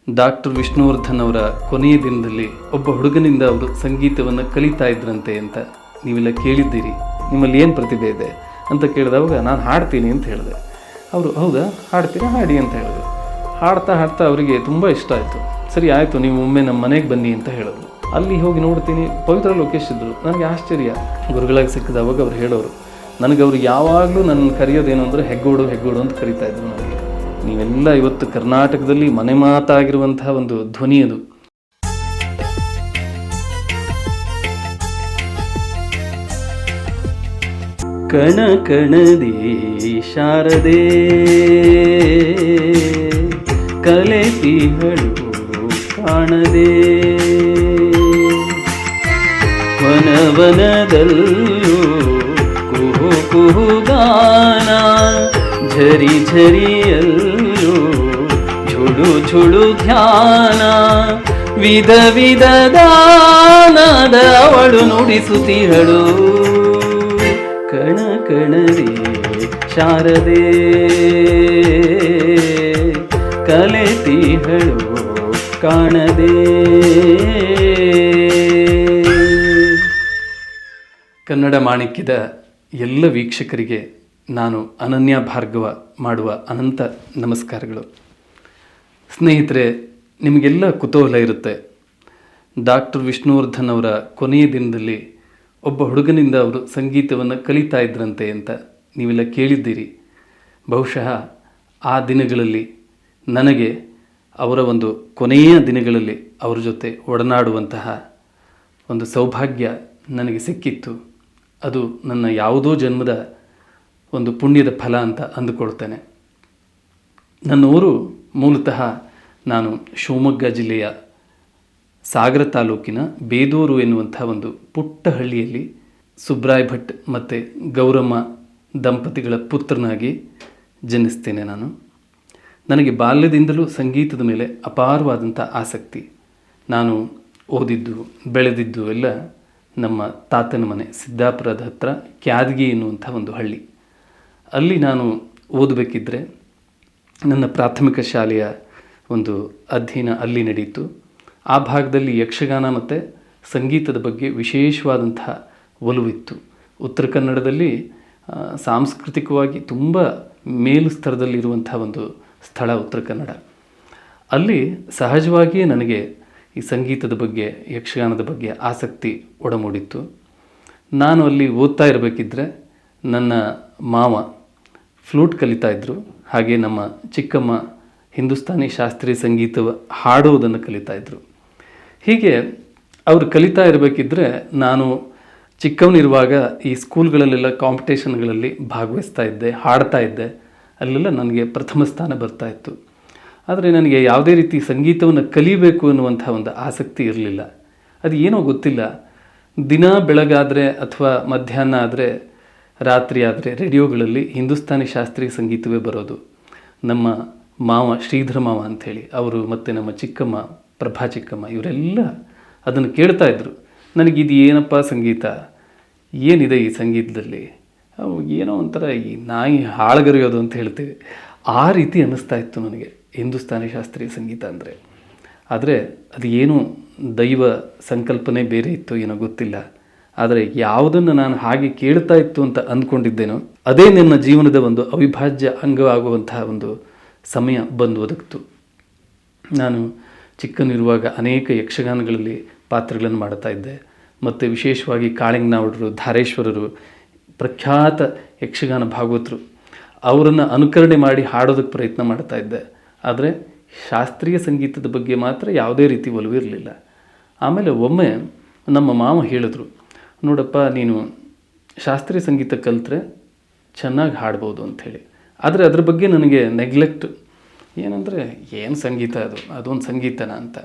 Doctor Vishnuvardhan ಅವರ ಕೊನೆಯ ದಿನದಲ್ಲಿ ಒಬ್ಬ ಹುಡುಗನಿಂದ ಅವರು ಸಂಗೀತವನ್ನು ಕಲಿತಾ ಇದ್ರಂತೆ ಅಂತ ನೀವೆಲ್ಲ ಕೇಳಿದ್ದೀರಿ. ನಿಮ್ಮಲ್ಲಿ ಏನು ಪ್ರತಿಭೆ ಇದೆ ಅಂತ ಕೇಳಿದವಾಗ ನಾನು ಹಾಡ್ತೀನಿ ಅಂತ ಹೇಳಿದೆ. ಅವರು ಹೌದಾ ಹಾಡ್ತೀರಾ, ಹಾಡಿ ಅಂತ ಹೇಳಿದ್ರು. ಹಾಡ್ತಾ ಹಾಡ್ತಾ ಅವರಿಗೆ ತುಂಬ ಇಷ್ಟ ಆಯಿತು. ಸರಿ ಆಯಿತು, ನೀವು ಒಮ್ಮೆ ನಮ್ಮ ಮನೆಗೆ ಬನ್ನಿ ಅಂತ ಹೇಳಿದ್ರು. ಅಲ್ಲಿ ಹೋಗಿ ನೋಡ್ತೀನಿ, ಪವಿತ್ರ ಲೋಕೇಶ್ ಇದ್ದರು. ನನಗೆ ಆಶ್ಚರ್ಯ, ಗುರುಗಳಾಗಿ ಸಿಕ್ಕಿದವಾಗ ಅವ್ರು ಹೇಳೋರು, ನನಗೆ ಅವರು ಯಾವಾಗಲೂ ನನ್ನ ಕರೆಯೋದೇನು ಅಂದರೆ ಹೆಗ್ಗೋಡು ಹೆಗ್ಗೋಡು ಅಂತ ಕರೀತಾ ಇದ್ರು ನನಗೆ. ನೀವೆಲ್ಲ ಇವತ್ತು ಕರ್ನಾಟಕದಲ್ಲಿ ಮನೆ ಮಾತಾಗಿರುವಂತಹ ಒಂದು ಧ್ವನಿ ಅದು. ಕಣ ಕಣದಿ ಶಾರದೆ ಕಲೆತಿಹಳು ಕಾಣದೆ, ವನವನದಲ್ಲೂ ಕುಹು ಕುಹುಗಾನ, ಝರಿ ಝರಿಯಲ್ಲೂ ಝುಳು ಝುಳು ಧ್ಯಾನ, ವಿಧ ವಿಧದ ನಾದ ಅವಳು ನುಡಿಸುತ್ತಿಹಳು. ಕಣ ಕಣದಿ ಶಾರದೆ ಕಲೆತಿಹಳು ಕಾಣದೆ. ಕನ್ನಡ ಮಾಣಿಕ್ಯದ ಎಲ್ಲ ವೀಕ್ಷಕರಿಗೆ ನಾನು ಅನನ್ಯ ಭಾರ್ಗವ ಮಾಡುವ ಅನಂತ ನಮಸ್ಕಾರಗಳು. ಸ್ನೇಹಿತರೆ, ನಿಮಗೆಲ್ಲ ಕುತೂಹಲ ಇರುತ್ತೆ, ಡಾಕ್ಟರ್ ವಿಷ್ಣುವರ್ಧನ್ ಅವರ ಕೊನೆಯ ದಿನದಲ್ಲಿ ಒಬ್ಬ ಹುಡುಗನಿಂದ ಅವರು ಸಂಗೀತವನ್ನು ಕಲಿತಾ ಇದ್ರಂತೆ ಅಂತ ನೀವೆಲ್ಲ ಕೇಳಿದ್ದೀರಿ. ಬಹುಶಃ ಆ ದಿನಗಳಲ್ಲಿ ನನಗೆ ಅವರ ಒಂದು ಕೊನೆಯ ದಿನಗಳಲ್ಲಿ ಅವರ ಜೊತೆ ಒಡನಾಡುವಂತಹ ಒಂದು ಸೌಭಾಗ್ಯ ನನಗೆ ಸಿಕ್ಕಿತ್ತು. ಅದು ನನ್ನ ಯಾವುದೋ ಜನ್ಮದ ಒಂದು ಪುಣ್ಯದ ಫಲ ಅಂತ ಅಂದುಕೊಳ್ತೇನೆ. ನನ್ನ ಊರು ಮೂಲತಃ ನಾನು ಶಿವಮೊಗ್ಗ ಜಿಲ್ಲೆಯ ಸಾಗರ ತಾಲೂಕಿನ ಬೇದೂರು ಎನ್ನುವಂಥ ಒಂದು ಪುಟ್ಟ ಹಳ್ಳಿಯಲ್ಲಿ ಸುಬ್ರಾಯ್ ಭಟ್ ಮತ್ತು ಗೌರಮ್ಮ ದಂಪತಿಗಳ ಪುತ್ರನಾಗಿ ಜನಿಸ್ತೇನೆ. ನನಗೆ ಬಾಲ್ಯದಿಂದಲೂ ಸಂಗೀತದ ಮೇಲೆ ಅಪಾರವಾದಂಥ ಆಸಕ್ತಿ. ನಾನು ಓದಿದ್ದು ಬೆಳೆದಿದ್ದು ಎಲ್ಲ ನಮ್ಮ ತಾತನ ಮನೆ ಸಿದ್ದಾಪುರದ ಹತ್ರ ಕ್ಯಾದಗಿ ಎನ್ನುವಂಥ ಒಂದು ಹಳ್ಳಿ. ಅಲ್ಲಿ ನಾನು ಓದಬೇಕಿದ್ದರೆ ನನ್ನ ಪ್ರಾಥಮಿಕ ಶಾಲೆಯ ಒಂದು ಅಧ್ಯಯನ ಅಲ್ಲಿ ನಡೀತು. ಆ ಭಾಗದಲ್ಲಿ ಯಕ್ಷಗಾನ ಮತ್ತು ಸಂಗೀತದ ಬಗ್ಗೆ ವಿಶೇಷವಾದಂತಹ ಒಲವಿತ್ತು. ಉತ್ತರ ಕನ್ನಡದಲ್ಲಿ ಸಾಂಸ್ಕೃತಿಕವಾಗಿ ತುಂಬ ಮೇಲು ಸ್ತರದಲ್ಲಿರುವಂಥ ಒಂದು ಸ್ಥಳ ಉತ್ತರ ಕನ್ನಡ. ಅಲ್ಲಿ ಸಹಜವಾಗಿಯೇ ನನಗೆ ಈ ಸಂಗೀತದ ಬಗ್ಗೆ, ಯಕ್ಷಗಾನದ ಬಗ್ಗೆ ಆಸಕ್ತಿ ಒಡಮೂಡಿತ್ತು. ನಾನು ಅಲ್ಲಿ ಓದ್ತಾ ಇರಬೇಕಿದ್ರೆ ನನ್ನ ಮಾವ ಫ್ಲೂಟ್ ಕಲಿತಾ ಇದ್ದರು, ಹಾಗೆ ನಮ್ಮ ಚಿಕ್ಕಮ್ಮ ಹಿಂದೂಸ್ತಾನಿ ಶಾಸ್ತ್ರೀಯ ಸಂಗೀತ ಹಾಡೋದನ್ನು ಕಲಿತಾ ಇದ್ದರು. ಹೀಗೆ ಅವರು ಕಲಿತಾ ಇರಬೇಕಿದ್ರೆ ನಾನು ಚಿಕ್ಕವನಿರುವಾಗ ಈ ಸ್ಕೂಲ್ಗಳಲ್ಲೆಲ್ಲ ಕಾಂಪಿಟೇಷನ್ಗಳಲ್ಲಿ ಭಾಗವಹಿಸ್ತಾ ಇದ್ದೆ, ಹಾಡ್ತಾ ಇದ್ದೆ. ಅಲ್ಲೆಲ್ಲ ನನಗೆ ಪ್ರಥಮ ಸ್ಥಾನ ಬರ್ತಾಯಿತ್ತು. ಆದರೆ ನನಗೆ ಯಾವುದೇ ರೀತಿ ಸಂಗೀತವನ್ನು ಕಲಿಬೇಕು ಅನ್ನುವಂಥ ಒಂದು ಆಸಕ್ತಿ ಇರಲಿಲ್ಲ. ಅದು ಏನೋ ಗೊತ್ತಿಲ್ಲ. ದಿನ ಬೆಳಗಾದರೆ ಅಥವಾ ಮಧ್ಯಾಹ್ನ ಆದರೆ, ರಾತ್ರಿ ಆದರೆ ರೇಡಿಯೋಗಳಲ್ಲಿ ಹಿಂದೂಸ್ತಾನಿ ಶಾಸ್ತ್ರೀಯ ಸಂಗೀತವೇ ಬರೋದು. ನಮ್ಮ ಮಾವ ಶ್ರೀಧರ ಮಾವ ಅಂಥೇಳಿ ಅವರು ಮತ್ತು ನಮ್ಮ ಚಿಕ್ಕಮ್ಮ ಪ್ರಭಾ ಚಿಕ್ಕಮ್ಮ ಇವರೆಲ್ಲ ಅದನ್ನು ಕೇಳ್ತಾ ಇದ್ದರು. ನನಗಿದು ಏನಪ್ಪ ಸಂಗೀತ, ಏನಿದೆ ಈ ಸಂಗೀತದಲ್ಲಿ, ಅವು ಏನೋ ಒಂಥರ ಈ ನಾಯಿ ಹಾಳ್ಗರಿಯೋದು ಅಂತ ಹೇಳ್ತೀವಿ, ಆ ರೀತಿ ಅನ್ನಿಸ್ತಾ ಇತ್ತು ನನಗೆ ಹಿಂದೂಸ್ತಾನಿ ಶಾಸ್ತ್ರೀಯ ಸಂಗೀತ ಅಂದರೆ. ಆದರೆ ಅದು ಏನೋ ದೈವ ಸಂಕಲ್ಪನೆ ಬೇರೆ ಇತ್ತು ಏನೋ ಗೊತ್ತಿಲ್ಲ. ಆದರೆ ಯಾವುದನ್ನು ನಾನು ಹಾಗೆ ಕೇಳ್ತಾ ಇತ್ತು ಅಂತ ಅಂದ್ಕೊಂಡಿದ್ದೇನೋ ಅದೇ ನನ್ನ ಜೀವನದ ಒಂದು ಅವಿಭಾಜ್ಯ ಅಂಗವಾಗುವಂತಹ ಒಂದು ಸಮಯ ಬಂದು ಒದಗಿತು. ನಾನು ಚಿಕ್ಕನಿರುವಾಗ ಅನೇಕ ಯಕ್ಷಗಾನಗಳಲ್ಲಿ ಪಾತ್ರಗಳನ್ನು ಮಾಡ್ತಾ ಇದ್ದೆ. ಮತ್ತು ವಿಶೇಷವಾಗಿ ಕಾಳಿಂಗನಾವುಡರು, ಧಾರೇಶ್ವರರು, ಪ್ರಖ್ಯಾತ ಯಕ್ಷಗಾನ ಭಾಗವತರು, ಅವರನ್ನು ಅನುಕರಣೆ ಮಾಡಿ ಹಾಡೋದಕ್ಕೆ ಪ್ರಯತ್ನ ಮಾಡ್ತಾ ಇದ್ದೆ. ಆದರೆ ಶಾಸ್ತ್ರೀಯ ಸಂಗೀತದ ಬಗ್ಗೆ ಮಾತ್ರ ಯಾವುದೇ ರೀತಿ ಒಲವು ಇರಲಿಲ್ಲ. ಆಮೇಲೆ ಒಮ್ಮೆ ನಮ್ಮ ಮಾವ ಹೇಳಿದ್ರು, ನೋಡಪ್ಪ ನೀನು ಶಾಸ್ತ್ರೀಯ ಸಂಗೀತ ಕಲಿತ್ರೆ ಚೆನ್ನಾಗಿ ಹಾಡ್ಬೋದು ಅಂಥೇಳಿ. ಆದರೆ ಅದ್ರ ಬಗ್ಗೆ ನನಗೆ ನೆಗ್ಲೆಕ್ಟ್, ಏನಂದರೆ ಏನು ಸಂಗೀತ ಅದೊಂದು ಸಂಗೀತನ ಅಂತ.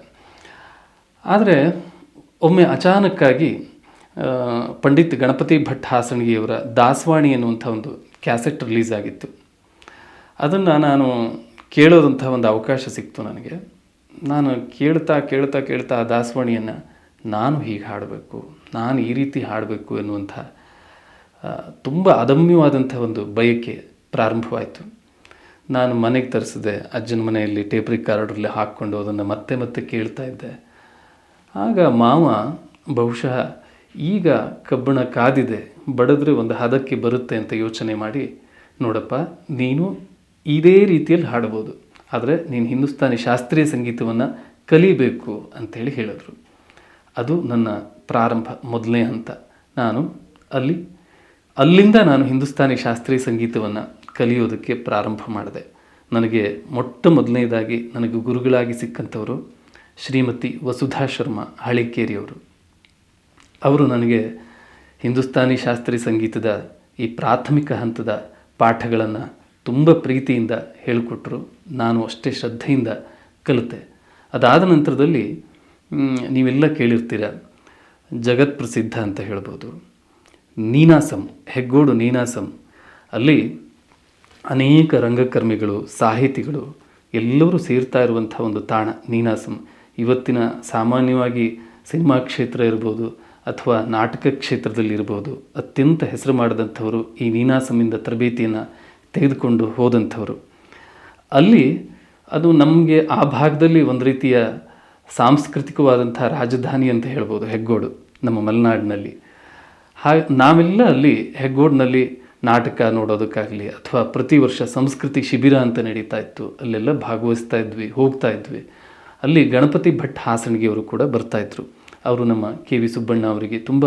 ಆದರೆ ಒಮ್ಮೆ ಅಚಾನಕ್ಕಾಗಿ ಪಂಡಿತ್ ಗಣಪತಿ ಭಟ್ ಹಾಸಣಗಿಯವರ ದಾಸವಾಣಿ ಎನ್ನುವಂಥ ಒಂದು ಕ್ಯಾಸೆಟ್ ರಿಲೀಸ್ ಆಗಿತ್ತು. ಅದನ್ನು ನಾನು ಕೇಳೋದಂಥ ಒಂದು ಅವಕಾಶ ಸಿಕ್ತು ನನಗೆ. ನಾನು ಕೇಳ್ತಾ ಕೇಳ್ತಾ ಕೇಳ್ತಾ ಆ ದಾಸವಾಣಿಯನ್ನು ನಾನು ಹೀಗೆ ಹಾಡಬೇಕು, ನಾನು ಈ ರೀತಿ ಹಾಡಬೇಕು ಎನ್ನುವಂಥ ತುಂಬ ಅದಮ್ಯವಾದಂಥ ಒಂದು ಬಯಕೆ ಪ್ರಾರಂಭವಾಯಿತು. ನಾನು ಮನೆಗೆ ತರಿಸಿದೆ. ಅಜ್ಜನ ಮನೆಯಲ್ಲಿ ಟೇಪ್ ರಿಕಾರ್ಡರಲ್ಲಿ ಹಾಕ್ಕೊಂಡು ಅದನ್ನು ಮತ್ತೆ ಮತ್ತೆ ಕೇಳ್ತಾ ಇದ್ದೆ. ಆಗ ಮಾವ ಬಹುಶಃ ಈಗ ಕಬ್ಬಣ ಕಾದಿದೆ, ಬಡಿದ್ರೆ ಒಂದು ಹದಕ್ಕೆ ಬರುತ್ತೆ ಅಂತ ಯೋಚನೆ ಮಾಡಿ, ನೋಡಪ್ಪ ನೀನು ಇದೇ ರೀತಿಯಲ್ಲಿ ಹಾಡ್ಬೋದು, ಆದರೆ ನೀನು ಹಿಂದೂಸ್ತಾನಿ ಶಾಸ್ತ್ರೀಯ ಸಂಗೀತವನ್ನು ಕಲಿಬೇಕು ಅಂಥೇಳಿ ಹೇಳಿದ್ರು. ಅದು ನನ್ನ ಪ್ರಾರಂಭ, ಮೊದಲನೇ ಹಂತ. ನಾನು ಅಲ್ಲಿಂದ ನಾನು ಹಿಂದೂಸ್ತಾನಿ ಶಾಸ್ತ್ರೀಯ ಸಂಗೀತವನ್ನು ಕಲಿಯೋದಕ್ಕೆ ಪ್ರಾರಂಭ ಮಾಡಿದೆ. ನನಗೆ ಮೊದಲನೇದಾಗಿ ನನಗೆ ಗುರುಗಳಾಗಿ ಸಿಕ್ಕಂಥವರು ಶ್ರೀಮತಿ ವಸುಧಾ ಶರ್ಮಾ ಹಳಿಕೇರಿಯವರು. ಅವರು ನನಗೆ ಹಿಂದೂಸ್ತಾನಿ ಶಾಸ್ತ್ರೀಯ ಸಂಗೀತದ ಈ ಪ್ರಾಥಮಿಕ ಹಂತದ ಪಾಠಗಳನ್ನು ತುಂಬ ಪ್ರೀತಿಯಿಂದ ಹೇಳಿಕೊಟ್ರು. ನಾನು ಅಷ್ಟೇ ಶ್ರದ್ಧೆಯಿಂದ ಕಲಿತೆ. ಅದಾದ ನಂತರದಲ್ಲಿ ನೀವೆಲ್ಲ ಕೇಳಿರ್ತೀರ, ಜಗತ್ಪ್ರಸಿದ್ಧ ಅಂತ ಹೇಳ್ಬೋದು ನೀನಾಸಂ, ಹೆಗ್ಗೋಡು ನೀನಾಸಂ. ಅಲ್ಲಿ ಅನೇಕ ರಂಗಕರ್ಮಿಗಳು, ಸಾಹಿತಿಗಳು ಎಲ್ಲರೂ ಸೇರ್ತಾ ಇರುವಂಥ ಒಂದು ತಾಣ ನೀನಾಸಂ. ಇವತ್ತಿನ ಸಾಮಾನ್ಯವಾಗಿ ಸಿನಿಮಾ ಕ್ಷೇತ್ರ ಇರ್ಬೋದು ಅಥವಾ ನಾಟಕ ಕ್ಷೇತ್ರದಲ್ಲಿರ್ಬೋದು ಅತ್ಯಂತ ಹೆಸರು ಮಾಡಿದಂಥವರು ಈ ನೀನಾಸಮಿಂದ ತರಬೇತಿಯನ್ನು ತೆಗೆದುಕೊಂಡು ಹೋದಂಥವರು. ಅಲ್ಲಿ ಅದು ನಮಗೆ ಆ ಭಾಗದಲ್ಲಿ ಒಂದು ರೀತಿಯ ಸಾಂಸ್ಕೃತಿಕವಾದಂಥ ರಾಜಧಾನಿ ಅಂತ ಹೇಳ್ಬೋದು ಹೆಗ್ಗೋಡು, ನಮ್ಮ ಮಲೆನಾಡಿನಲ್ಲಿ. ನಾವೆಲ್ಲ ಅಲ್ಲಿ ಹೆಗ್ಗೋಡಿನಲ್ಲಿ ನಾಟಕ ನೋಡೋದಕ್ಕಾಗಲಿ ಅಥವಾ ಪ್ರತಿ ವರ್ಷ ಸಂಸ್ಕೃತಿ ಶಿಬಿರ ಅಂತ ನಡೀತಾ ಇತ್ತು, ಅಲ್ಲೆಲ್ಲ ಭಾಗವಹಿಸ್ತಾ ಇದ್ವಿ, ಹೋಗ್ತಾ ಇದ್ವಿ. ಅಲ್ಲಿ ಗಣಪತಿ ಭಟ್ ಹಾಸಣಿಗೆಯವರು ಕೂಡ ಬರ್ತಾಯಿದ್ರು. ಅವರು ನಮ್ಮ ಕೆ.ವಿ. ಸುಬ್ಬಣ್ಣ ಅವರಿಗೆ ತುಂಬ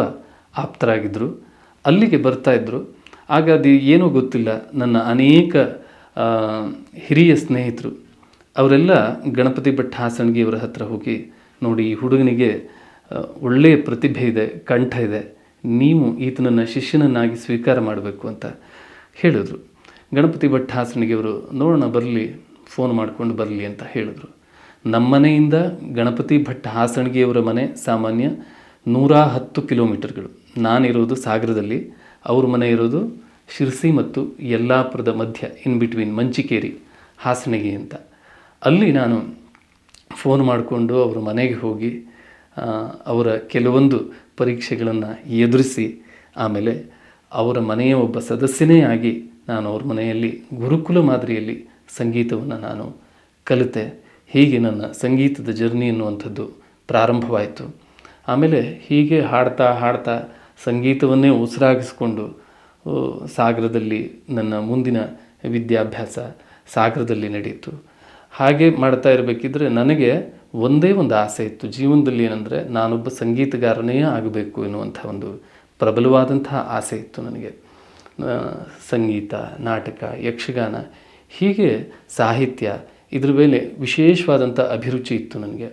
ಆಪ್ತರಾಗಿದ್ದರು. ಅಲ್ಲಿಗೆ ಬರ್ತಾಯಿದ್ರು. ಆಗ ಅದು ಏನೂ ಗೊತ್ತಿಲ್ಲ, ನನ್ನ ಅನೇಕ ಹಿರಿಯ ಸ್ನೇಹಿತರು ಅವರೆಲ್ಲ ಗಣಪತಿ ಭಟ್ ಹಾಸಣಿಗೆಯವರ ಹತ್ರ ಹೋಗಿ, ನೋಡಿ ಈ ಹುಡುಗನಿಗೆ ಒಳ್ಳೆಯ ಪ್ರತಿಭೆ ಇದೆ, ಕಂಠ ಇದೆ, ನೀವು ಈತನನ್ನು ಶಿಷ್ಯನನ್ನಾಗಿ ಸ್ವೀಕಾರ ಮಾಡಬೇಕು ಅಂತ ಹೇಳಿದ್ರು. ಗಣಪತಿ ಭಟ್ ಹಾಸಣಿಗೆಯವರು ನೋಡೋಣ ಬರಲಿ, ಫೋನ್ ಮಾಡಿಕೊಂಡು ಬರಲಿ ಅಂತ ಹೇಳಿದ್ರು. ನಮ್ಮ ಮನೆಯಿಂದ ಗಣಪತಿ ಭಟ್ ಹಾಸಣಿಗೆಯವರ ಮನೆ ಸಾಮಾನ್ಯ 110 ಕಿಲೋಮೀಟರ್ಗಳು. ನಾನಿರೋದು ಸಾಗರದಲ್ಲಿ, ಅವ್ರ ಮನೆ ಇರೋದು ಶಿರ್ಸಿ ಮತ್ತು ಯಲ್ಲಾಪುರದ ಮಧ್ಯ, ಇನ್ ಬಿಟ್ವೀನ್ ಮಂಚಿಕೇರಿ, ಹಾಸಣಿಗೆ ಅಂತ. ಅಲ್ಲಿ ನಾನು ಫೋನ್ ಮಾಡಿಕೊಂಡು ಅವರ ಮನೆಗೆ ಹೋಗಿ ಅವರ ಕೆಲವೊಂದು ಪರೀಕ್ಷೆಗಳನ್ನು ಎದುರಿಸಿ ಆಮೇಲೆ ಅವರ ಮನೆಯ ಒಬ್ಬ ಸದಸ್ಯನೇ ಆಗಿ ನಾನು ಅವ್ರ ಮನೆಯಲ್ಲಿ ಗುರುಕುಲ ಮಾದರಿಯಲ್ಲಿ ಸಂಗೀತವನ್ನು ನಾನು ಕಲಿತೆ. ಹೀಗೆ ನನ್ನ ಸಂಗೀತದ ಜರ್ನಿ ಅನ್ನುವಂಥದ್ದು ಪ್ರಾರಂಭವಾಯಿತು. ಆಮೇಲೆ ಹೀಗೆ ಹಾಡ್ತಾ ಸಂಗೀತವನ್ನೇ ಉಸಿರಾಗಿಸ್ಕೊಂಡು ಸಾಗರದಲ್ಲಿ ನನ್ನ ಮುಂದಿನ ವಿದ್ಯಾಭ್ಯಾಸ ಸಾಗರದಲ್ಲಿ ನಡೆಯಿತು. ಹಾಗೆ ಮಾಡ್ತಾ ಇರಬೇಕಿದ್ರೆ ನನಗೆ ಒಂದೇ ಒಂದು ಆಸೆ ಇತ್ತು ಜೀವನದಲ್ಲಿ, ಏನಂದರೆ ನಾನೊಬ್ಬ ಸಂಗೀತಗಾರನೇ ಆಗಬೇಕು ಎನ್ನುವಂಥ ಒಂದು ಪ್ರಬಲವಾದಂತಹ ಆಸೆ ಇತ್ತು ನನಗೆ. ಸಂಗೀತ, ನಾಟಕ, ಯಕ್ಷಗಾನ, ಹೀಗೆ ಸಾಹಿತ್ಯ, ಇದ್ರ ಮೇಲೆ ವಿಶೇಷವಾದಂಥ ಅಭಿರುಚಿ ಇತ್ತು ನನಗೆ.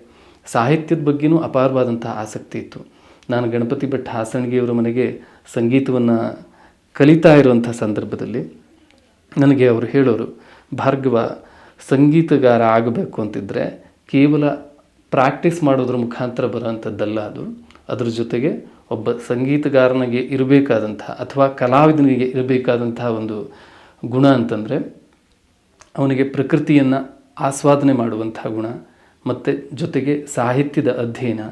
ಸಾಹಿತ್ಯದ ಬಗ್ಗೆನೂ ಅಪಾರವಾದಂಥ ಆಸಕ್ತಿ ಇತ್ತು. ನಾನು ಗಣಪತಿ ಭಟ್ ಹಾಸಣಿಗೆಯವರ ಮನೆಗೆ ಸಂಗೀತವನ್ನು ಕಲಿತಾ ಇರುವಂಥ ಸಂದರ್ಭದಲ್ಲಿ ನನಗೆ ಅವರು ಹೇಳೋರು, ಭಾರ್ಗವ, ಸಂಗೀತಗಾರ ಆಗಬೇಕು ಅಂತಿದ್ದರೆ ಕೇವಲ ಪ್ರಾಕ್ಟೀಸ್ ಮಾಡೋದ್ರ ಮುಖಾಂತರ ಬರೋಂಥದ್ದಲ್ಲ ಅದು. ಅದ್ರ ಜೊತೆಗೆ ಒಬ್ಬ ಸಂಗೀತಗಾರನಿಗೆ ಇರಬೇಕಾದಂಥ ಅಥವಾ ಕಲಾವಿದನಿಗೆ ಇರಬೇಕಾದಂತಹ ಒಂದು ಗುಣ ಅಂತಂದರೆ ಅವನಿಗೆ ಪ್ರಕೃತಿಯನ್ನು ಆಸ್ವಾದನೆ ಮಾಡುವಂಥ ಗುಣ, ಮತ್ತು ಜೊತೆಗೆ ಸಾಹಿತ್ಯದ ಅಧ್ಯಯನ,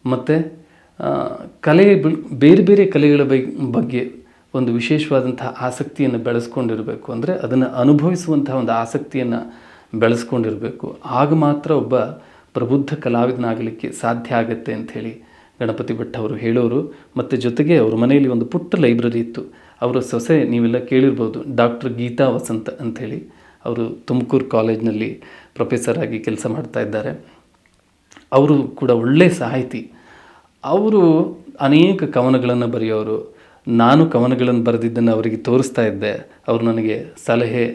ಮತ್ತು ಬೇರೆ ಬೇರೆ ಕಲೆಗಳ ಬಗ್ಗೆ ಒಂದು ವಿಶೇಷವಾದಂಥ ಆಸಕ್ತಿಯನ್ನು ಬೆಳೆಸ್ಕೊಂಡಿರಬೇಕು. ಅಂದರೆ ಅದನ್ನು ಅನುಭವಿಸುವಂಥ ಒಂದು ಆಸಕ್ತಿಯನ್ನು ಬೆಳೆಸ್ಕೊಂಡಿರಬೇಕು. ಆಗ ಮಾತ್ರ ಒಬ್ಬ ಪ್ರಬುದ್ಧ ಕಲಾವಿದನಾಗಲಿಕ್ಕೆ ಸಾಧ್ಯ ಆಗುತ್ತೆ ಅಂಥೇಳಿ ಗಣಪತಿ ಭಟ್ ಅವರು ಹೇಳೋರು. ಮತ್ತು ಜೊತೆಗೆ ಅವ್ರ ಮನೆಯಲ್ಲಿ ಒಂದು ಪುಟ್ಟ ಲೈಬ್ರರಿ ಇತ್ತು. ಅವರ ಸೊಸೆ ನೀವೆಲ್ಲ ಕೇಳಿರ್ಬೋದು, ಡಾಕ್ಟರ್ ಗೀತಾ ವಸಂತ ಅಂಥೇಳಿ. ಅವರು ತುಮಕೂರು ಕಾಲೇಜ್ನಲ್ಲಿ ಪ್ರೊಫೆಸರ್ ಆಗಿ ಕೆಲಸ ಮಾಡ್ತಾ ಇದ್ದಾರೆ. ಅವರು ಕೂಡ ಒಳ್ಳೆಯ ಸಾಹಿತಿ. ಅವರು ಅನೇಕ ಕವನಗಳನ್ನು ಬರೆಯೋರು. ನಾನು ಕವನಗಳನ್ನು ಬರೆದಿದ್ದನ್ನು ಅವರಿಗೆ ತೋರಿಸ್ತಾ ಇದ್ದೆ. ಅವರು ನನಗೆ ಸಲಹೆ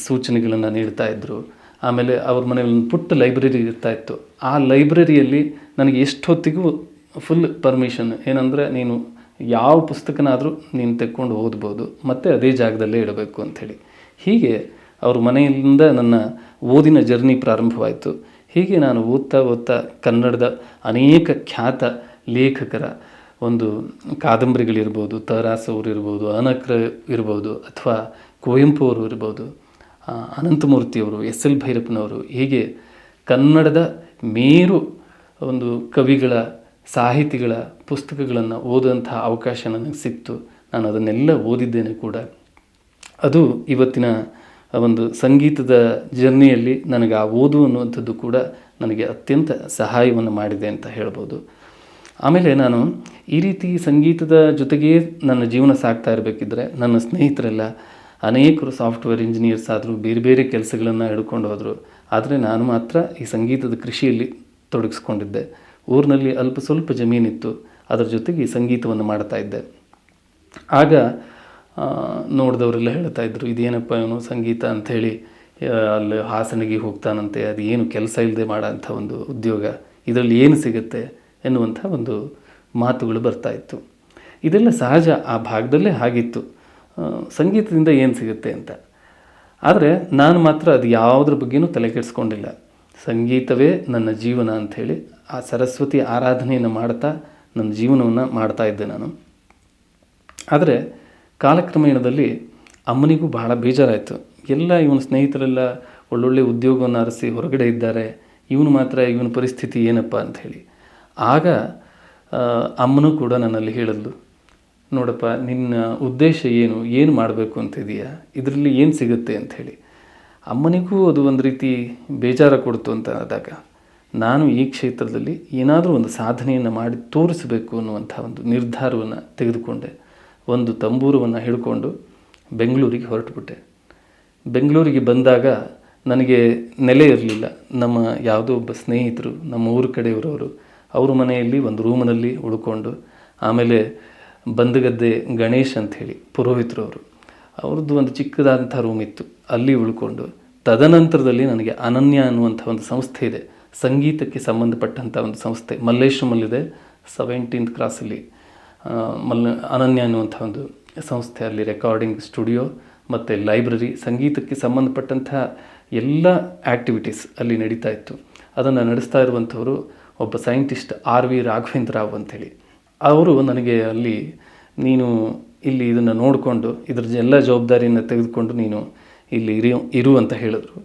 ಸೂಚನೆಗಳನ್ನು ನೀಡ್ತಾ ಇದ್ದರು. ಆಮೇಲೆ ಅವ್ರ ಮನೆಯಲ್ಲಿ ಒಂದು ಪುಟ್ಟ ಲೈಬ್ರರಿ ಇರ್ತಾಯಿತ್ತು. ಆ ಲೈಬ್ರರಿಯಲ್ಲಿ ನನಗೆ ಎಷ್ಟೊತ್ತಿಗೂ ಫುಲ್ ಪರ್ಮಿಷನ್, ಏನಂದರೆ ನೀನು ಯಾವ ಪುಸ್ತಕನಾದರೂ ನೀನು ತೆಕ್ಕೊಂಡು ಓದ್ಬೋದು, ಮತ್ತು ಅದೇ ಜಾಗದಲ್ಲೇ ಇಡಬೇಕು ಅಂಥೇಳಿ. ಹೀಗೆ ಅವ್ರ ಮನೆಯಿಂದ ನನ್ನ ಓದಿನ ಜರ್ನಿ ಪ್ರಾರಂಭವಾಯಿತು. ಹೀಗೆ ನಾನು ಓದ್ತಾ ಕನ್ನಡದ ಅನೇಕ ಖ್ಯಾತ ಲೇಖಕರ ಒಂದು ಕಾದಂಬರಿಗಳಿರ್ಬೋದು, ತರಾಸು ಅವರು ಇರ್ಬೋದು, ಅನಕ್ರ ಇರ್ಬೋದು, ಅಥವಾ ಕುವೆಂಪು ಅವರು ಇರ್ಬೋದು, ಅನಂತಮೂರ್ತಿಯವರು, ಎಸ್.ಎಲ್. ಭೈರಪ್ಪನವರು, ಹೀಗೆ ಕನ್ನಡದ ಮೇರು ಒಂದು ಕವಿಗಳ, ಸಾಹಿತಿಗಳ ಪುಸ್ತಕಗಳನ್ನು ಓದುವಂಥ ಅವಕಾಶ ನನಗೆ ಸಿಕ್ತು. ನಾನು ಅದನ್ನೆಲ್ಲ ಓದಿದ್ದೇನೆ ಕೂಡ. ಅದು ಇವತ್ತಿನ ಒಂದು ಸಂಗೀತದ ಜರ್ನಿಯಲ್ಲಿ ನನಗೆ ಆ ಓದು ಅನ್ನುವಂಥದ್ದು ಕೂಡ ನನಗೆ ಅತ್ಯಂತ ಸಹಾಯವನ್ನು ಮಾಡಿದೆ ಅಂತ ಹೇಳ್ಬೋದು. ಆಮೇಲೆ ನಾನು ಈ ರೀತಿ ಸಂಗೀತದ ಜೊತೆಗೇ ನನ್ನ ಜೀವನ ಸಾಗ್ತಾ ಇರಬೇಕಿದ್ರೆ ನನ್ನ ಸ್ನೇಹಿತರೆಲ್ಲ ಅನೇಕರು ಸಾಫ್ಟ್ವೇರ್ ಇಂಜಿನಿಯರ್ಸ್ ಆದರೂ ಬೇರೆ ಬೇರೆ ಕೆಲಸಗಳನ್ನು ಹಿಡ್ಕೊಂಡು ಹೋದರು. ಆದರೆ ನಾನು ಮಾತ್ರ ಈ ಸಂಗೀತದ ಕೃಷಿಯಲ್ಲಿ ತೊಡಗಿಸ್ಕೊಂಡಿದ್ದೆ. ಊರಿನಲ್ಲಿ ಅಲ್ಪ ಸ್ವಲ್ಪ ಜಮೀನಿತ್ತು, ಅದರ ಜೊತೆಗೆ ಈ ಸಂಗೀತವನ್ನು ಮಾಡ್ತಾಯಿದ್ದೆ. ಆಗ ನೋಡಿದವರೆಲ್ಲ ಹೇಳ್ತಾ ಇದ್ರು, ಇದೇನಪ್ಪ ಇವನು ಸಂಗೀತ ಅಂಥೇಳಿ ಅಲ್ಲಿ ಹಾಸನಿಗೆ ಹೋಗ್ತಾನಂತೆ, ಅದು ಏನು ಕೆಲಸ ಇಲ್ಲದೆ ಮಾಡೋ ಅಂಥ ಒಂದು ಉದ್ಯೋಗ, ಇದರಲ್ಲಿ ಏನು ಸಿಗುತ್ತೆ ಎನ್ನುವಂಥ ಒಂದು ಮಾತುಗಳು ಬರ್ತಾಯಿತ್ತು. ಇದೆಲ್ಲ ಸಹಜ, ಆ ಭಾಗದಲ್ಲೇ ಹಾಗಿತ್ತು. ಸಂಗೀತದಿಂದ ಏನು ಸಿಗುತ್ತೆ ಅಂತ. ಆದರೆ ನಾನು ಮಾತ್ರ ಅದು ಯಾವುದ್ರ ಬಗ್ಗೆನೂ ತಲೆ ಕೆಡಿಸ್ಕೊಂಡಿಲ್ಲ. ಸಂಗೀತವೇ ನನ್ನ ಜೀವನ ಅಂಥೇಳಿ ಆ ಸರಸ್ವತಿ ಆರಾಧನೆಯನ್ನು ಮಾಡ್ತಾ ನನ್ನ ಜೀವನವನ್ನು ಮಾಡ್ತಾ ಇದ್ದೆ ನಾನು. ಆದರೆ ಕಾಲಕ್ರಮೇಣದಲ್ಲಿ ಅಮ್ಮನಿಗೂ ಬಹಳ ಬೇಜಾರಾಯಿತು. ಎಲ್ಲ ಇವನ ಸ್ನೇಹಿತರೆಲ್ಲ ಒಳ್ಳೊಳ್ಳೆ ಉದ್ಯೋಗವನ್ನು ಅರಸಿ ಹೊರಗಡೆ ಇದ್ದಾರೆ, ಇವನು ಮಾತ್ರ ಇವನ ಪರಿಸ್ಥಿತಿ ಏನಪ್ಪ ಅಂಥೇಳಿ. ಆಗ ಅಮ್ಮನೂ ಕೂಡ ನನ್ನಲ್ಲಿ ಹೇಳಿದ್ಲು, ನೋಡಪ್ಪ ನಿನ್ನ ಉದ್ದೇಶ ಏನು ಮಾಡಬೇಕು ಅಂತಿದೆಯಾ, ಇದರಲ್ಲಿ ಏನು ಸಿಗುತ್ತೆ ಅಂಥೇಳಿ. ಅಮ್ಮನಿಗೂ ಅದು ಒಂದು ರೀತಿ ಬೇಜಾರ ಕೊಡ್ತು ಅಂತ ಆದಾಗ ನಾನು ಈ ಕ್ಷೇತ್ರದಲ್ಲಿ ಏನಾದರೂ ಒಂದು ಸಾಧನೆಯನ್ನು ಮಾಡಿ ತೋರಿಸಬೇಕು ಅನ್ನುವಂಥ ಒಂದು ನಿರ್ಧಾರವನ್ನು ತೆಗೆದುಕೊಂಡೆ. ಒಂದು ತಂಬೂರವನ್ನು ಹಿಡ್ಕೊಂಡು ಬೆಂಗಳೂರಿಗೆ ಹೊರಟುಬಿಟ್ಟೆ. ಬೆಂಗಳೂರಿಗೆ ಬಂದಾಗ ನನಗೆ ನೆಲೆ ಇರಲಿಲ್ಲ. ನಮ್ಮ ಯಾವುದೋ ಒಬ್ಬ ಸ್ನೇಹಿತರು, ನಮ್ಮ ಊರ ಕಡೆಯವರವರು, ಅವ್ರ ಮನೆಯಲ್ಲಿ ಒಂದು ರೂಮಿನಲ್ಲಿ ಉಳ್ಕೊಂಡು, ಆಮೇಲೆ ಬಂದಗದ್ದೆ ಗಣೇಶ್ ಅಂಥೇಳಿ ಪುರೋಹಿತರವರು, ಅವ್ರದ್ದು ಒಂದು ಚಿಕ್ಕದಾದಂಥ ರೂಮ್ ಇತ್ತು, ಅಲ್ಲಿ ಉಳ್ಕೊಂಡು ತದನಂತರದಲ್ಲಿ ನನಗೆ ಅನನ್ಯ ಅನ್ನುವಂಥ ಒಂದು ಸಂಸ್ಥೆ ಇದೆ, ಸಂಗೀತಕ್ಕೆ ಸಂಬಂಧಪಟ್ಟಂಥ ಒಂದು ಸಂಸ್ಥೆ ಮಲ್ಲೇಶ್ವರಮಲ್ಲಿದೆ, 17th ಕ್ರಾಸಲ್ಲಿ ಅನನ್ಯ ಅನ್ನುವಂಥ ಒಂದು ಸಂಸ್ಥೆ. ಅಲ್ಲಿ ರೆಕಾರ್ಡಿಂಗ್ ಸ್ಟುಡಿಯೋ ಮತ್ತು ಲೈಬ್ರರಿ, ಸಂಗೀತಕ್ಕೆ ಸಂಬಂಧಪಟ್ಟಂಥ ಎಲ್ಲ ಆ್ಯಕ್ಟಿವಿಟೀಸ್ ಅಲ್ಲಿ ನಡೀತಾ ಇತ್ತು. ಅದನ್ನು ನಡೆಸ್ತಾ ಇರುವಂಥವರು ಒಬ್ಬ ಸೈಂಟಿಸ್ಟ್ RV ರಾಘವೇಂದ್ರ ರಾವ್ ಅಂಥೇಳಿ. ಅವರು ನನಗೆ ಅಲ್ಲಿ ನೀನು ಇಲ್ಲಿ ಇದನ್ನು ನೋಡಿಕೊಂಡು ಇದ್ರ ಎಲ್ಲ ಜವಾಬ್ದಾರಿಯನ್ನು ತೆಗೆದುಕೊಂಡು ನೀನು ಇಲ್ಲಿ ಇರು ಅಂತ ಹೇಳಿದ್ರು.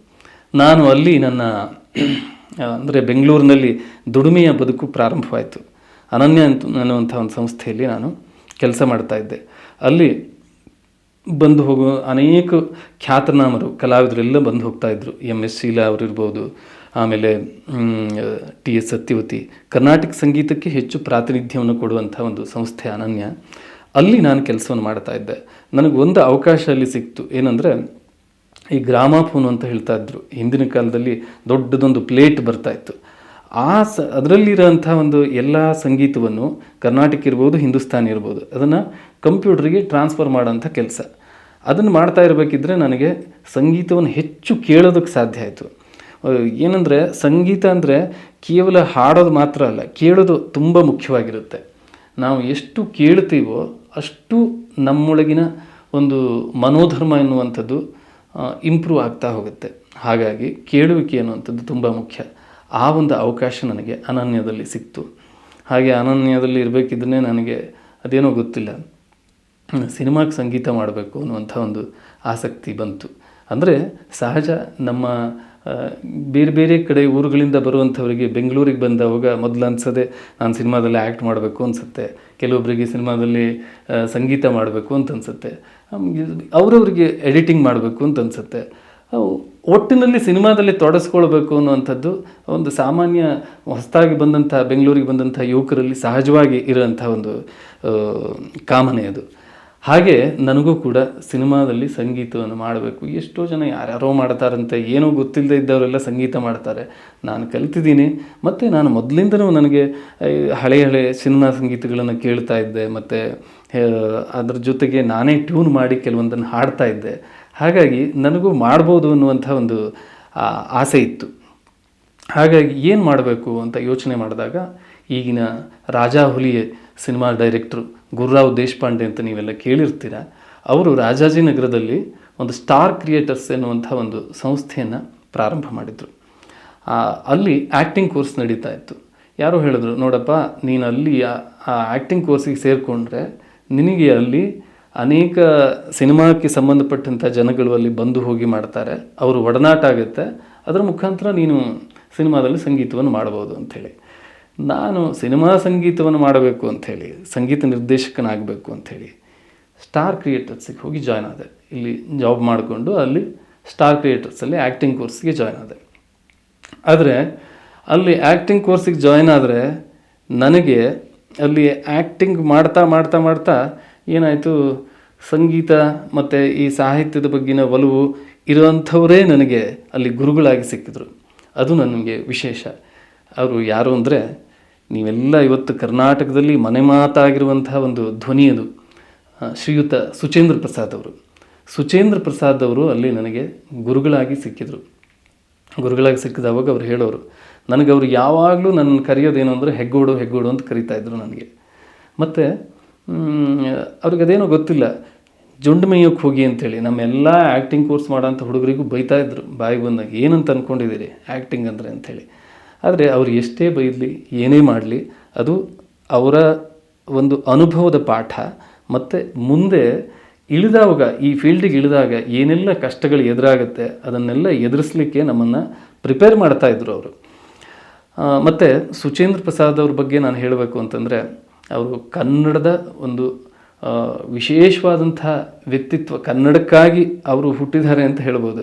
ನಾನು ಅಲ್ಲಿ ನನ್ನ ಅಂದರೆ ಬೆಂಗಳೂರಿನಲ್ಲಿ ದುಡಿಮೆಯ ಬದುಕು ಪ್ರಾರಂಭವಾಯಿತು. ಅನನ್ಯ ಅನ್ನುವಂಥ ಒಂದು ಸಂಸ್ಥೆಯಲ್ಲಿ ನಾನು ಕೆಲಸ ಮಾಡ್ತಾಯಿದ್ದೆ. ಅಲ್ಲಿ ಬಂದು ಹೋಗೋ ಅನೇಕ ಖ್ಯಾತನಾಮರು ಕಲಾವಿದರೆಲ್ಲ ಬಂದು ಹೋಗ್ತಾಯಿದ್ರು. MS ಶೀಲಾ ಅವರಿರ್ಬೋದು, ಆಮೇಲೆ TS ಸತ್ಯವತಿ. ಕರ್ನಾಟಕ ಸಂಗೀತಕ್ಕೆ ಹೆಚ್ಚು ಪ್ರಾತಿನಿಧ್ಯವನ್ನು ಕೊಡುವಂಥ ಒಂದು ಸಂಸ್ಥೆ ಅನನ್ಯ. ಅಲ್ಲಿ ನಾನು ಕೆಲಸವನ್ನು ಮಾಡ್ತಾಯಿದ್ದೆ. ನನಗೊಂದು ಅವಕಾಶ ಅಲ್ಲಿ ಸಿಕ್ತು. ಏನಂದರೆ ಈ ಗ್ರಾಮಾಫೋನ್ ಅಂತ ಹೇಳ್ತಾ ಇದ್ರು. ಹಿಂದಿನ ಕಾಲದಲ್ಲಿ ದೊಡ್ಡದೊಂದು ಪ್ಲೇಟ್ ಬರ್ತಾಯಿತ್ತು. ಅದರಲ್ಲಿರೋಂಥ ಒಂದು ಎಲ್ಲ ಸಂಗೀತವನ್ನು, ಕರ್ನಾಟಕ ಇರ್ಬೋದು, ಹಿಂದೂಸ್ತಾನಿ ಇರ್ಬೋದು, ಅದನ್ನು ಕಂಪ್ಯೂಟ್ರಿಗೆ ಟ್ರಾನ್ಸ್ಫರ್ ಮಾಡೋಂಥ ಕೆಲಸ. ಅದನ್ನು ಮಾಡ್ತಾ ಇರಬೇಕಿದ್ರೆ ನನಗೆ ಸಂಗೀತವನ್ನು ಹೆಚ್ಚು ಕೇಳೋದಕ್ಕೆ ಸಾಧ್ಯ ಆಯಿತು. ಏನಂದರೆ ಸಂಗೀತ ಅಂದರೆ ಕೇವಲ ಹಾಡೋದು ಮಾತ್ರ ಅಲ್ಲ, ಕೇಳೋದು ತುಂಬ ಮುಖ್ಯವಾಗಿರುತ್ತೆ. ನಾವು ಎಷ್ಟು ಕೇಳ್ತೀವೋ ಅಷ್ಟು ನಮ್ಮೊಳಗಿನ ಒಂದು ಮನೋಧರ್ಮ ಎನ್ನುವಂಥದ್ದು ಇಂಪ್ರೂವ್ ಆಗ್ತಾ ಹೋಗುತ್ತೆ. ಹಾಗಾಗಿ ಕೇಳುವಿಕೆ ಅನ್ನುವಂಥದ್ದು ತುಂಬ ಮುಖ್ಯ. ಆ ಒಂದು ಅವಕಾಶ ನನಗೆ ಅನನ್ಯದಲ್ಲಿ ಸಿಕ್ತು. ಹಾಗೆ ಅನನ್ಯದಲ್ಲಿ ಇರಬೇಕಿದ್ರೆ ನನಗೆ ಅದೇನೋ ಗೊತ್ತಿಲ್ಲ, ಸಿನಿಮಾಕ್ಕೆ ಸಂಗೀತ ಮಾಡಬೇಕು ಅನ್ನುವಂಥ ಒಂದು ಆಸಕ್ತಿ ಬಂತು. ಅಂದರೆ ಸಹಜ, ನಮ್ಮ ಬೇರೆ ಬೇರೆ ಕಡೆ ಊರುಗಳಿಂದ ಬರುವಂಥವರಿಗೆ ಬೆಂಗಳೂರಿಗೆ ಬಂದವಾಗ ಮೊದಲು ಅನ್ಸೋದೆ ನಾನು ಸಿನಿಮಾದಲ್ಲಿ ಆ್ಯಕ್ಟ್ ಮಾಡಬೇಕು ಅನಿಸುತ್ತೆ, ಕೆಲವೊಬ್ಬರಿಗೆ ಸಿನಿಮಾದಲ್ಲಿ ಸಂಗೀತ ಮಾಡಬೇಕು ಅಂತ ಅನಿಸುತ್ತೆ, ಅವರವರಿಗೆ ಎಡಿಟಿಂಗ್ ಮಾಡಬೇಕು ಅಂತ ಅನಿಸುತ್ತೆ. ಒಟ್ಟಿನಲ್ಲಿ ಸಿನಿಮಾದಲ್ಲಿ ತೊಡಸ್ಕೊಳ್ಬೇಕು ಅನ್ನುವಂಥದ್ದು ಒಂದು ಸಾಮಾನ್ಯ ಹೊಸದಾಗಿ ಬಂದಂಥ ಬೆಂಗಳೂರಿಗೆ ಬಂದಂಥ ಯುವಕರಲ್ಲಿ ಸಹಜವಾಗಿ ಇರೋಂಥ ಒಂದು ಕಾಮನೆ ಅದು. ಹಾಗೆ ನನಗೂ ಕೂಡ ಸಿನಿಮಾದಲ್ಲಿ ಸಂಗೀತವನ್ನು ಮಾಡಬೇಕು. ಎಷ್ಟೋ ಜನ ಯಾರ್ಯಾರೋ ಮಾಡ್ತಾರಂತೆ, ಏನೋ ಗೊತ್ತಿಲ್ಲದೆ ಇದ್ದವರೆಲ್ಲ ಸಂಗೀತ ಮಾಡ್ತಾರೆ. ನಾನು ಕಲ್ತಿದ್ದೀನಿ, ಮತ್ತು ನಾನು ಮೊದಲಿಂದನೂ ನನಗೆ ಹಳೆ ಸಿನಿಮಾ ಸಂಗೀತಗಳನ್ನು ಕೇಳ್ತಾ ಇದ್ದೆ, ಮತ್ತು ಅದ್ರ ಜೊತೆಗೆ ನಾನೇ ಟ್ಯೂನ್ ಮಾಡಿ ಕೆಲವೊಂದನ್ನು ಹಾಡ್ತಾ ಇದ್ದೆ. ಹಾಗಾಗಿ ನನಗೂ ಮಾಡ್ಬೋದು ಅನ್ನುವಂಥ ಒಂದು ಆಸೆ ಇತ್ತು. ಹಾಗಾಗಿ ಏನು ಮಾಡಬೇಕು ಅಂತ ಯೋಚನೆ ಮಾಡಿದಾಗ ಈಗಿನ ರಾಜಾ ಹುಲಿ ಸಿನಿಮಾ ಡೈರೆಕ್ಟ್ರು ಗುರುರಾವ್ ದೇಶಪಾಂಡೆ ಅಂತ ನೀವೆಲ್ಲ ಕೇಳಿರ್ತೀರ. ಅವರು ರಾಜಾಜಿನಗರದಲ್ಲಿ ಒಂದು ಸ್ಟಾರ್ ಕ್ರಿಯೇಟರ್ಸ್ ಎನ್ನುವಂಥ ಒಂದು ಸಂಸ್ಥೆಯನ್ನು ಪ್ರಾರಂಭ ಮಾಡಿದರು. ಅಲ್ಲಿ ಆ್ಯಕ್ಟಿಂಗ್ ಕೋರ್ಸ್ ನಡೀತಾ ಇತ್ತು. ಯಾರೋ ಹೇಳಿದ್ರು, ನೋಡಪ್ಪ ನೀನು ಅಲ್ಲಿ ಆ ಆ್ಯಕ್ಟಿಂಗ್ ಕೋರ್ಸಿಗೆ ಸೇರಿಕೊಂಡ್ರೆ ನಿನಗೆ ಅಲ್ಲಿ ಅನೇಕ ಸಿನಿಮಾಕ್ಕೆ ಸಂಬಂಧಪಟ್ಟಂಥ ಜನಗಳು ಅಲ್ಲಿ ಬಂದು ಹೋಗಿ ಮಾಡ್ತಾರೆ, ಅವರು ಒಡನಾಟ ಆಗುತ್ತೆ, ಅದರ ಮುಖಾಂತರ ನೀನು ಸಿನಿಮಾದಲ್ಲಿ ಸಂಗೀತವನ್ನು ಮಾಡ್ಬೋದು ಅಂಥೇಳಿ. ನಾನು ಸಿನಿಮಾ ಸಂಗೀತವನ್ನು ಮಾಡಬೇಕು ಅಂಥೇಳಿ, ಸಂಗೀತ ನಿರ್ದೇಶಕನಾಗಬೇಕು ಅಂಥೇಳಿ ಸ್ಟಾರ್ ಕ್ರಿಯೇಟರ್ಸಿಗೆ ಹೋಗಿ ಜಾಯ್ನ್ ಆದೆ. ಇಲ್ಲಿ ಜಾಬ್ ಮಾಡಿಕೊಂಡು ಅಲ್ಲಿ ಸ್ಟಾರ್ ಕ್ರಿಯೇಟರ್ಸಲ್ಲಿ ಆ್ಯಕ್ಟಿಂಗ್ ಕೋರ್ಸ್ಗೆ ಜಾಯ್ನ್ ಆದೆ. ಆದರೆ ಅಲ್ಲಿ ಆ್ಯಕ್ಟಿಂಗ್ ಕೋರ್ಸಿಗೆ ಜಾಯ್ನ್ ಆದರೆ ನನಗೆ ಅಲ್ಲಿ ಆ್ಯಕ್ಟಿಂಗ್ ಮಾಡ್ತಾ ಮಾಡ್ತಾ ಮಾಡ್ತಾ ಏನಾಯಿತು, ಸಂಗೀತ ಮತ್ತು ಈ ಸಾಹಿತ್ಯದ ಬಗ್ಗಿನ ಒಲವು ಇರುವಂಥವರೇ ನನಗೆ ಅಲ್ಲಿ ಗುರುಗಳಾಗಿ ಸಿಕ್ಕಿದ್ರು. ಅದು ನನಗೆ ವಿಶೇಷ. ಅವರು ಯಾರು ಅಂದರೆ, ನೀವೆಲ್ಲ ಇವತ್ತು ಕರ್ನಾಟಕದಲ್ಲಿ ಮನೆ ಮಾತಾಗಿರುವಂತಹ ಒಂದು ಧ್ವನಿ ಅದು, ಶ್ರೀಯುತ ಸುಚೇಂದ್ರ ಪ್ರಸಾದ್ ಅವರು. ಸುಚೇಂದ್ರ ಪ್ರಸಾದ್ ಅವರು ಅಲ್ಲಿ ನನಗೆ ಗುರುಗಳಾಗಿ ಸಿಕ್ಕಿದ್ರು. ಗುರುಗಳಾಗಿ ಸಿಕ್ಕಿದವಾಗ ಅವ್ರು ಹೇಳೋರು, ನನಗೆ ಅವರು ಯಾವಾಗಲೂ ನನ್ನ ಕರೆಯೋದೇನು ಅಂದರೆ ಹೆಗ್ಗೋಡು ಹೆಗ್ಗೋಡು ಅಂತ ಕರೀತಾಯಿದ್ರು ನನಗೆ. ಮತ್ತು ಅವ್ರಿಗೆ ಅದೇನೋ ಗೊತ್ತಿಲ್ಲ, ಜೊಂಡು ಮೇಯೋಕ್ಕೆ ಹೋಗಿ ಅಂಥೇಳಿ ನಮ್ಮೆಲ್ಲ ಆ್ಯಕ್ಟಿಂಗ್ ಕೋರ್ಸ್ ಮಾಡೋಂಥ ಹುಡುಗರಿಗೂ ಬೈತಾಯಿದ್ರು ಬಾಯಿಗೆ ಬಂದಾಗ, ಏನಂತ ಅಂದ್ಕೊಂಡಿದ್ದೀರಿ ಆ್ಯಕ್ಟಿಂಗ್ ಅಂದರೆ ಅಂಥೇಳಿ. ಆದರೆ ಅವ್ರು ಎಷ್ಟೇ ಬೈದಲಿ ಏನೇ ಮಾಡಲಿ ಅದು ಅವರ ಒಂದು ಅನುಭವದ ಪಾಠ. ಮತ್ತು ಮುಂದೆ ಇಳಿದವಾಗ, ಈ ಫೀಲ್ಡಿಗೆ ಇಳಿದಾಗ ಏನೆಲ್ಲ ಕಷ್ಟಗಳು ಎದುರಾಗುತ್ತೆ ಅದನ್ನೆಲ್ಲ ಎದುರಿಸಲಿಕ್ಕೆ ನಮ್ಮನ್ನು ಪ್ರಿಪೇರ್ ಮಾಡ್ತಾಯಿದ್ರು ಅವರು. ಮತ್ತು ಸುಚೇಂದ್ರ ಪ್ರಸಾದ್ ಅವ್ರ ಬಗ್ಗೆ ನಾನು ಹೇಳಬೇಕು ಅಂತಂದರೆ, ಅವರು ಕನ್ನಡದ ಒಂದು ವಿಶೇಷವಾದಂಥ ವ್ಯಕ್ತಿತ್ವ, ಕನ್ನಡಕ್ಕಾಗಿ ಅವರು ಹುಟ್ಟಿದ್ದಾರೆ ಅಂತ ಹೇಳ್ಬೋದು.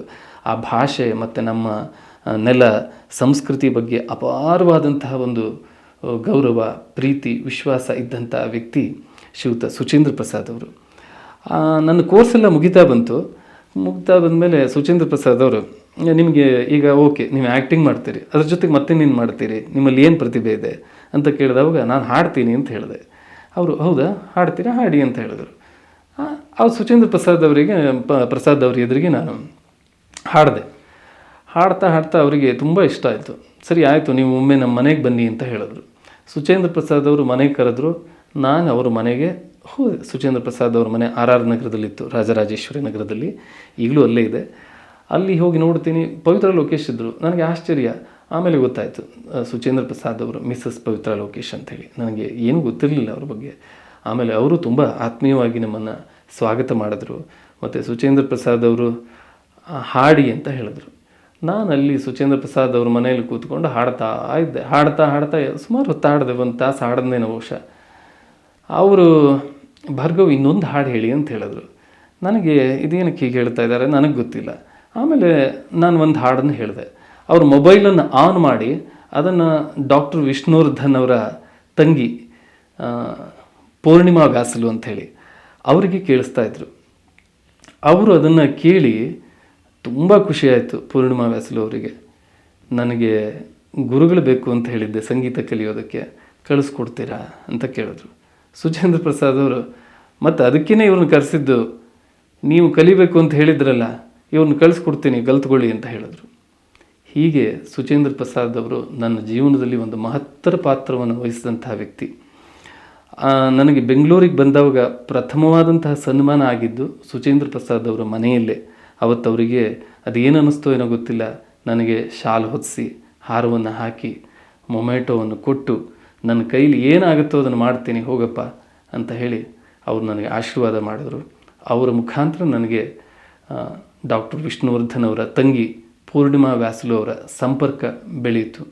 ಆ ಭಾಷೆ ಮತ್ತು ನಮ್ಮ ನೆಲ ಸಂಸ್ಕೃತಿ ಬಗ್ಗೆ ಅಪಾರವಾದಂತಹ ಒಂದು ಗೌರವ, ಪ್ರೀತಿ, ವಿಶ್ವಾಸ ಇದ್ದಂಥ ವ್ಯಕ್ತಿ ಶ್ರೀಯುತ ಸುಚೇಂದ್ರ ಪ್ರಸಾದ್ ಅವರು. ನನ್ನ ಕೋರ್ಸೆಲ್ಲ ಮುಗಿತಾ ಬಂದಮೇಲೆ ಸುಚೇಂದ್ರ ಪ್ರಸಾದ್ ಅವರು, ನಿಮಗೆ ಈಗ ಓಕೆ ನೀವು ಆ್ಯಕ್ಟಿಂಗ್ ಮಾಡ್ತೀರಿ, ಅದ್ರ ಜೊತೆಗೆ ಮತ್ತೆ ನೀನು ಮಾಡ್ತೀರಿ, ನಿಮ್ಮಲ್ಲಿ ಏನು ಪ್ರತಿಭೆ ಇದೆ ಅಂತ ಕೇಳಿದವಾಗ ನಾನು ಹಾಡ್ತೀನಿ ಅಂತ ಹೇಳಿದೆ. ಅವರು ಹೌದಾ ಹಾಡ್ತೀರಾ, ಹಾಡಿ ಅಂತ ಹೇಳಿದರು. ಅವ್ರು ಸುಚೇಂದ್ರ ಪ್ರಸಾದ್ ಅವ್ರ ಎದುರಿಗೆ ನಾನು ಹಾಡಿದೆ. ಹಾಡ್ತಾ ಅವರಿಗೆ ತುಂಬ ಇಷ್ಟ ಆಯಿತು. ಸರಿ ಆಯಿತು, ನೀವು ಒಮ್ಮೆ ನಮ್ಮ ಮನೆಗೆ ಬನ್ನಿ ಅಂತ ಹೇಳಿದ್ರು. ಸುಚೇಂದ್ರ ಪ್ರಸಾದ್ ಅವರು ಮನೆಗೆ ಕರೆದ್ರು. ನಾನು ಅವ್ರ ಮನೆಗೆ ಹೋದೆ. ಸುಚೇಂದ್ರ ಪ್ರಸಾದ್ ಅವ್ರ ಮನೆ RR ನಗರದಲ್ಲಿತ್ತು, ರಾಜರಾಜೇಶ್ವರಿ ನಗರದಲ್ಲಿ, ಈಗಲೂ ಅಲ್ಲೇ ಇದೆ. ಅಲ್ಲಿ ಹೋಗಿ ನೋಡ್ತೀನಿ, ಪವಿತ್ರ ಲೋಕೇಶ್ ಇದ್ದರು. ನನಗೆ ಆಶ್ಚರ್ಯ. ಆಮೇಲೆ ಗೊತ್ತಾಯಿತು ಸುಚೇಂದ್ರ ಪ್ರಸಾದ್ ಅವರು ಮಿಸ್ಸಸ್ ಪವಿತ್ರ ಲೋಕೇಶ್ ಅಂಥೇಳಿ. ನನಗೆ ಏನೂ ಗೊತ್ತಿರಲಿಲ್ಲ ಅವ್ರ ಬಗ್ಗೆ. ಆಮೇಲೆ ಅವರು ತುಂಬ ಆತ್ಮೀಯವಾಗಿ ನಮ್ಮನ್ನು ಸ್ವಾಗತ ಮಾಡಿದ್ರು. ಮತ್ತು ಸುಚೇಂದ್ರ ಪ್ರಸಾದ್ ಅವರು ಹಾಡಿ ಅಂತ ಹೇಳಿದ್ರು. ನಾನು ಅಲ್ಲಿ ಸುಚೇಂದ್ರ ಪ್ರಸಾದ್ ಅವ್ರ ಮನೆಯಲ್ಲಿ ಕೂತ್ಕೊಂಡು ಹಾಡ್ತಾ ಇದ್ದೆ. ಹಾಡ್ತಾ ಸುಮಾರು ಹೊತ್ತು ಹಾಡಿದೆ, 1 ತಾಸು ಹಾಡಿದ್ನೇನೋ ಬಹುಶಃ. ಅವರು ಭಾರ್ಗವ್ ಇನ್ನೊಂದು ಹಾಡು ಹೇಳಿ ಅಂತ ಹೇಳಿದ್ರು. ನನಗೆ ಇದೇನಕ್ಕೆ ಹೀಗೆ ಹೇಳ್ತಾ ಇದ್ದಾರೆ ನನಗೆ ಗೊತ್ತಿಲ್ಲ. ಆಮೇಲೆ ನಾನು ಒಂದು ಹಾಡನ್ನು ಹೇಳಿದೆ. ಅವ್ರ ಮೊಬೈಲನ್ನು ಆನ್ ಮಾಡಿ ಅದನ್ನು ಡಾಕ್ಟರ್ ವಿಷ್ಣುವರ್ಧನ್ ಅವರ ತಂಗಿ ಪೂರ್ಣಿಮಾ ವ್ಯಾಸಲು ಅಂಥೇಳಿ ಅವರಿಗೆ ಕೇಳಿಸ್ತಾ ಇದ್ರು. ಅವರು ಅದನ್ನು ಕೇಳಿ ತುಂಬ ಖುಷಿಯಾಯಿತು. ಪೂರ್ಣಿಮಾ ವ್ಯಾಸಲು ಅವರಿಗೆ, ನನಗೆ ಗುರುಗಳು ಬೇಕು ಅಂತ ಹೇಳಿದ್ದೆ ಸಂಗೀತ ಕಲಿಯೋದಕ್ಕೆ, ಕಳಿಸ್ಕೊಡ್ತೀರಾ ಅಂತ ಕೇಳಿದ್ರು. ಸುಚೇಂದ್ರ ಪ್ರಸಾದ್ ಅವರು, ಮತ್ತು ಅದಕ್ಕೇ ಇವ್ರನ್ನ ಕರೆಸಿದ್ದು, ನೀವು ಕಲಿಬೇಕು ಅಂತ ಹೇಳಿದ್ರಲ್ಲ, ಇವ್ರನ್ನ ಕಳಿಸ್ಕೊಡ್ತೀನಿ ಕಲ್ತ್ಕೊಳ್ಳಿ ಅಂತ ಹೇಳಿದ್ರು. ಹೀಗೆ ಸುಚೇಂದ್ರ ಪ್ರಸಾದ್ ಅವರು ನನ್ನ ಜೀವನದಲ್ಲಿ ಒಂದು ಮಹತ್ತರ ಪಾತ್ರವನ್ನು ವಹಿಸಿದಂತಹ ವ್ಯಕ್ತಿ. ನನಗೆ ಬೆಂಗಳೂರಿಗೆ ಬಂದವಾಗ ಪ್ರಥಮವಾದಂತಹ ಸನ್ಮಾನ ಆಗಿದ್ದು ಸುಚೇಂದ್ರ ಪ್ರಸಾದ್ ಅವರ ಮನೆಯಲ್ಲೇ. ಅವತ್ತವರಿಗೆ ಅದೇನು ಅನ್ನಿಸ್ತೋ ಏನೋ ಗೊತ್ತಿಲ್ಲ, ನನಗೆ ಶಾಲ್ ಹೊದಿಸಿ ಹಾರವನ್ನು ಹಾಕಿ ಮೊಮೆಂಟೋವನ್ನು ಕೊಟ್ಟು, ನನ್ನ ಕೈಲಿ ಏನಾಗುತ್ತೋ ಅದನ್ನು ಮಾಡ್ತೀನಿ ಹೋಗಪ್ಪ ಅಂತ ಹೇಳಿ ಅವರು ನನಗೆ ಆಶೀರ್ವಾದ ಮಾಡಿದ್ರು. ಅವರ ಮುಖಾಂತರ ನನಗೆ ಡಾಕ್ಟರ್ ವಿಷ್ಣುವರ್ಧನ್ ಅವರ ತಂಗಿ ಪೂರ್ಣಿಮಾ ವ್ಯಾಸಲು ಅವರ ಸಂಪರ್ಕ ಬೆಳೆಯಿತು.